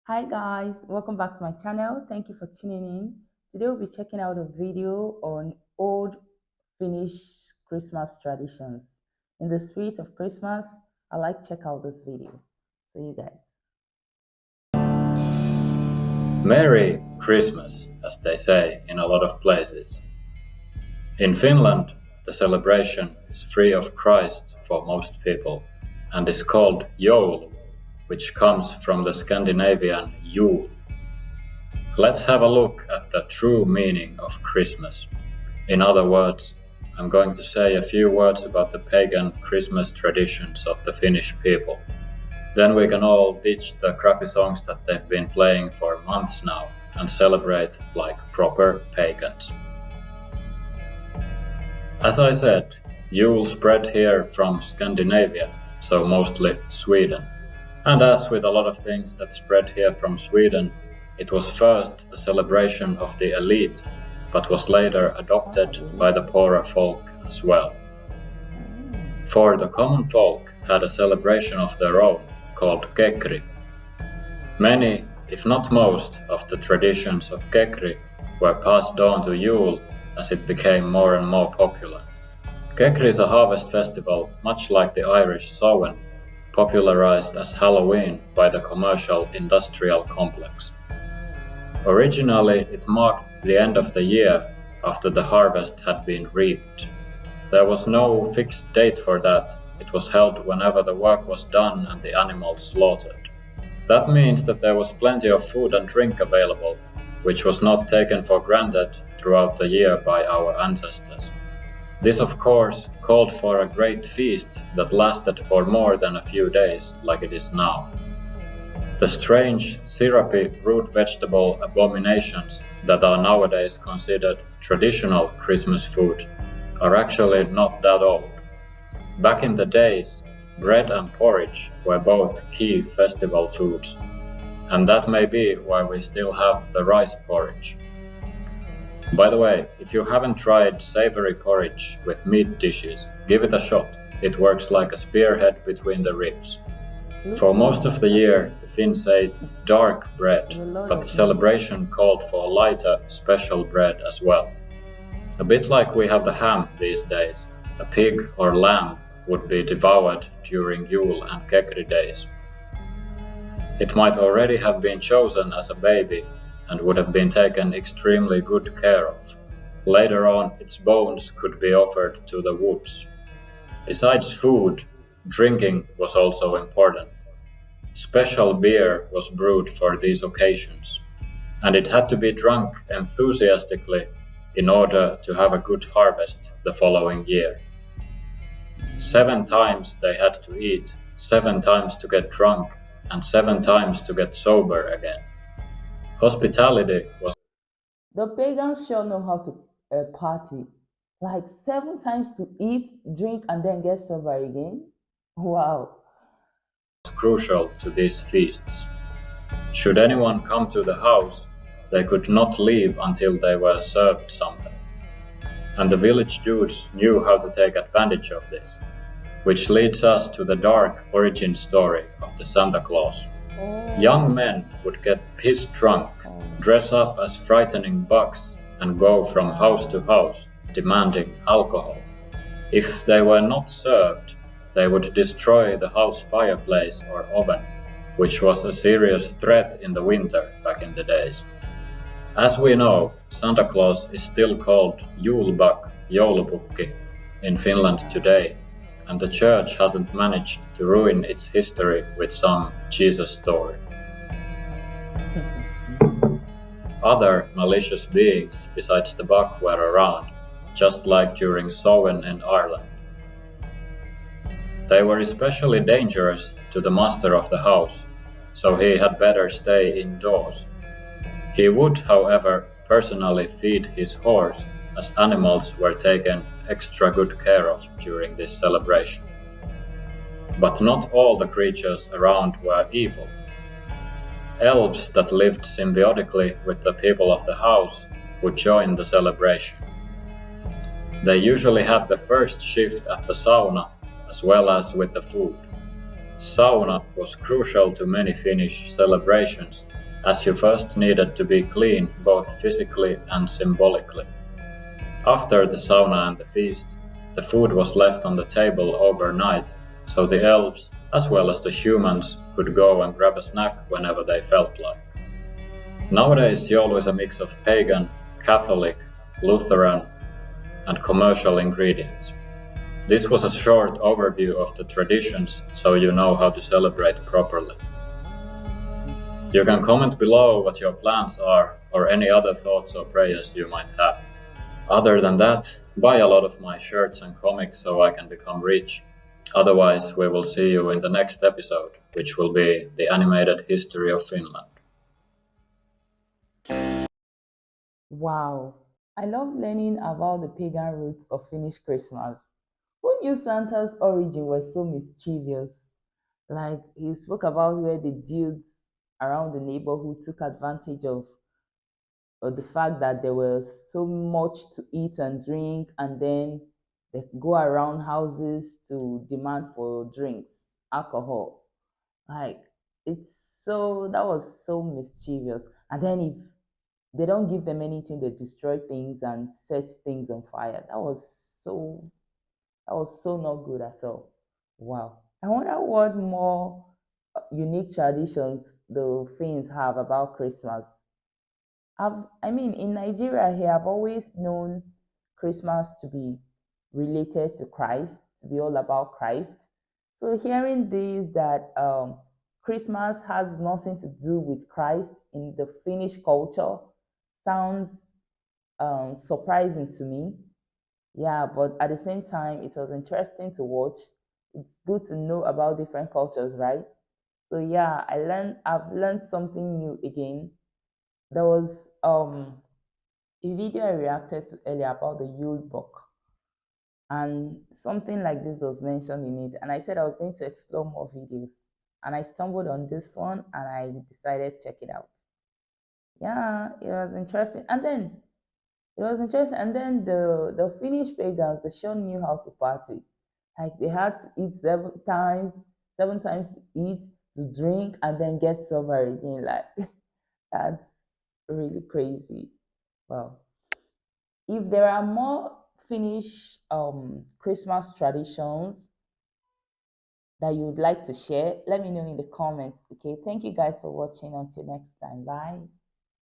Hi guys, welcome back to my channel. Thank you for tuning in. Today we'll be checking out a video on old Finnish Christmas traditions. In the spirit of Christmas, I like to check out this video. See you guys. Merry Christmas, as they say in a lot of places. In Finland, the celebration is free of Christ for most people and is called Yule, which comes from the Scandinavian Yule. Let's have a look at the true meaning of Christmas. In other words, I'm going to say a few words about the pagan Christmas traditions of the Finnish people. Then we can all ditch the crappy songs that they've been playing for months now and celebrate like proper pagans. As I said, Yule spread here from Scandinavia, so mostly Sweden. And as with a lot of things that spread here from Sweden, it was first a celebration of the elite, but was later adopted by the poorer folk as well. For the common folk had a celebration of their own, called Kekri. Many, if not most, of the traditions of Kekri were passed on to Yule as it became more and more popular. Kekri is a harvest festival, much like the Irish Samhain, popularized as Halloween by the commercial industrial complex. Originally, it marked the end of the year after the harvest had been reaped. There was no fixed date for that. It was held whenever the work was done and the animals slaughtered. That means that there was plenty of food and drink available, which was not taken for granted throughout the year by our ancestors. This, of course, called for a great feast that lasted for more than a few days, like it is now. The strange, syrupy root vegetable abominations that are nowadays considered traditional Christmas food are actually not that old. Back in the days, bread and porridge were both key festival foods, and that may be why we still have the rice porridge. By the way, if you haven't tried savory porridge with meat dishes, give it a shot. It works like a spearhead between the ribs. For most of the year, the Finns ate dark bread, but the celebration called for lighter, special bread as well. A bit like we have the ham these days, a pig or lamb would be devoured during Yule and Kekri days. It might already have been chosen as a baby and would have been taken extremely good care of. Later on, its bones could be offered to the woods. Besides food, drinking was also important. Special beer was brewed for these occasions, and it had to be drunk enthusiastically in order to have a good harvest the following year. 7 times they had to eat, 7 times to get drunk, and 7 times to get sober again. Hospitality was The pagans sure know how to party. Like 7 times to eat, drink, and then get sober again. Wow. crucial to these feasts. Should anyone come to the house, they could not leave until they were served something. And the village dudes knew how to take advantage of this, which leads us to the dark origin story of the Santa Claus. Young men would get pissed drunk, dress up as frightening bugs, and go from house to house demanding alcohol. If they were not served, they would destroy the house fireplace or oven, which was a serious threat in the winter back in the days. As we know, Santa Claus is still called Julebak, joulupukki in Finland today, and the church hasn't managed to ruin its history with some Jesus story. Other malicious beings besides the buck were around, just like during Samhain in Ireland. They were especially dangerous to the master of the house, so he had better stay indoors. He would, however, personally feed his horse, as animals were taken extra good care of during this celebration. But not all the creatures around were evil. Elves that lived symbiotically with the people of the house would join the celebration. They usually had the first shift at the sauna, as well as with the food. Sauna was crucial to many Finnish celebrations, as you first needed to be clean both physically and symbolically. After the sauna and the feast, the food was left on the table overnight, so the elves, as well as the humans, could go and grab a snack whenever they felt like. Nowadays, Yule is a mix of pagan, Catholic, Lutheran, and commercial ingredients. This was a short overview of the traditions, so you know how to celebrate properly. You can comment below what your plans are or any other thoughts or prayers you might have. Other than that, buy a lot of my shirts and comics so I can become rich. Otherwise, we will see you in the next episode, which will be the animated history of Finland. Wow, I love learning about the pagan roots of Finnish Christmas. Who knew Santa's origin was so mischievous? Like, he spoke about where the dudes around the neighborhood took advantage of the fact that there was so much to eat and drink, and then they go around houses to demand for drinks, alcohol. Like, it's so, that was so mischievous. And then if they don't give them anything, they destroy things and set things on fire. That was so not good at all. Wow. I wonder what more unique traditions the Finns have about Christmas. In Nigeria here, I've always known Christmas to be related to Christ, to be all about Christ. So hearing this, that Christmas has nothing to do with Christ in the Finnish culture, sounds surprising to me. Yeah, but at the same time, it was interesting to watch. It's good to know about different cultures, right? So yeah, I've learned something new again. There was a video I reacted to earlier about the Yule book, and something like this was mentioned in it. And I said I was going to explore more videos, and I stumbled on this one, and I decided to check it out. Yeah, it was interesting. And then the Finnish pagans, they sure knew how to party. Like, they had to eat seven times to eat, to drink, and then get sober again. Like, that's really crazy. Well, if there are more Finnish Christmas traditions that you would like to share, let me know in the comments. Okay, thank you guys for watching. Until next time, bye.